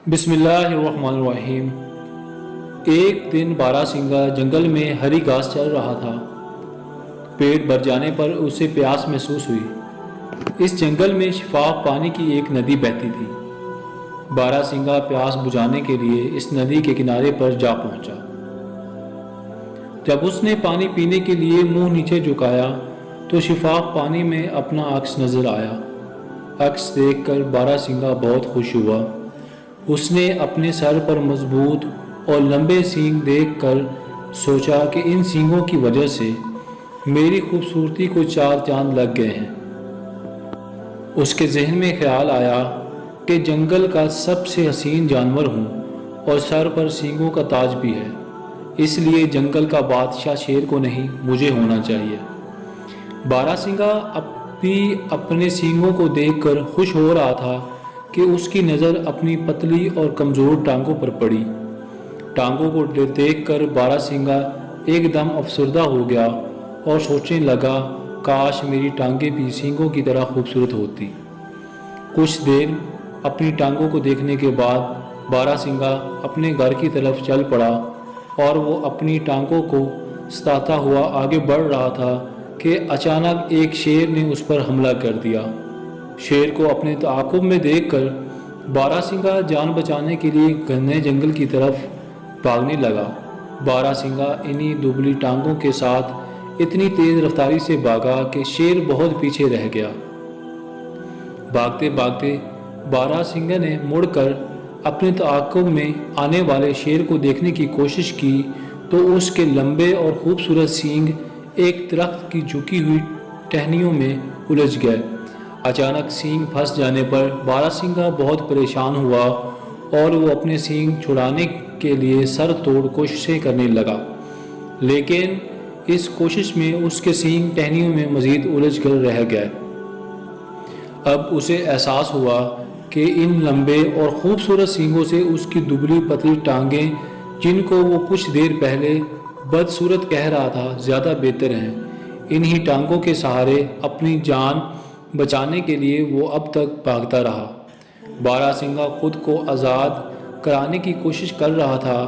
بسم اللہ الرحمن الرحیم۔ ایک دن باراسنگا جنگل میں ہری گھاس چر رہا تھا۔ پیٹ بھر جانے پر اسے پیاس محسوس ہوئی۔ اس جنگل میں شفاف پانی کی ایک ندی بہتی تھی۔ باراسنگا پیاس بجھانے کے لیے اس ندی کے کنارے پر جا پہنچا۔ جب اس نے پانی پینے کے لیے منہ نیچے جھکایا تو شفاف پانی میں اپنا عکس نظر آیا۔ عکس دیکھ کر باراسنگا بہت خوش ہوا۔ اس نے اپنے سر پر مضبوط اور لمبے سینگ دیکھ کر سوچا کہ ان سینگوں کی وجہ سے میری خوبصورتی کو چار چاند لگ گئے ہیں۔ اس کے ذہن میں خیال آیا کہ جنگل کا سب سے حسین جانور ہوں اور سر پر سینگوں کا تاج بھی ہے، اس لیے جنگل کا بادشاہ شیر کو نہیں، مجھے ہونا چاہیے۔ باراسنگا بھی اپنے سینگوں کو دیکھ کر خوش ہو رہا تھا کہ اس کی نظر اپنی پتلی اور کمزور ٹانگوں پر پڑی۔ ٹانگوں کو دیکھ کر باراسنگا ایک دم افسردہ ہو گیا اور سوچنے لگا، کاش میری ٹانگیں بھی سینگوں کی طرح خوبصورت ہوتی۔ کچھ دیر اپنی ٹانگوں کو دیکھنے کے بعد باراسنگا اپنے گھر کی طرف چل پڑا اور وہ اپنی ٹانگوں کو ستاتا ہوا آگے بڑھ رہا تھا کہ اچانک ایک شیر نے اس پر حملہ کر دیا۔ شیر کو اپنے تعاقب میں دیکھ کر باراسنگا جان بچانے کے لیے گھنے جنگل کی طرف بھاگنے لگا۔ باراسنگا انہی دبلی ٹانگوں کے ساتھ اتنی تیز رفتاری سے بھاگا کہ شیر بہت پیچھے رہ گیا۔ بھاگتے بھاگتے باراسنگا نے مڑ کر اپنے تعاقب میں آنے والے شیر کو دیکھنے کی کوشش کی تو اس کے لمبے اور خوبصورت سینگ ایک درخت کی جھکی ہوئی ٹہنیوں میں الجھ گئے۔ اچانک سینگ پھنس جانے پر باراسنگا بہت پریشان ہوا اور وہ اپنے سینگ چھڑانے کے لیے سر توڑ کوششیں کرنے لگا، لیکن اس کوشش میں اس کے سینگ ٹہنیوں میں مزید الجھ کر رہ گئے۔ اب اسے احساس ہوا کہ ان لمبے اور خوبصورت سینگوں سے اس کی دبلی پتلی ٹانگیں، جن کو وہ کچھ دیر پہلے بدصورت کہہ رہا تھا، زیادہ بہتر ہیں۔ انہی ٹانگوں کے سہارے اپنی جان بچانے کے لیے وہ اب تک بھاگتا رہا۔ باراسنگا خود کو آزاد کرانے کی کوشش کر رہا تھا۔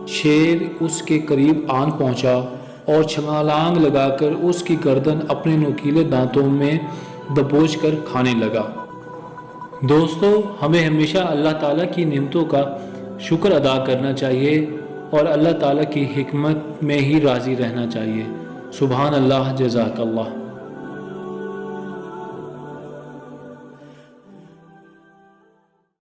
شیر اس کے قریب آن پہنچا اور چھلانگ لگا کر اس کی گردن اپنے نوکیلے دانتوں میں دبوچ کر کھانے لگا۔ دوستو، ہمیں ہمیشہ اللہ تعالیٰ کی نعمتوں کا شکر ادا کرنا چاہیے اور اللہ تعالیٰ کی حکمت میں ہی راضی رہنا چاہیے۔ سبحان اللہ، جزاک اللہ۔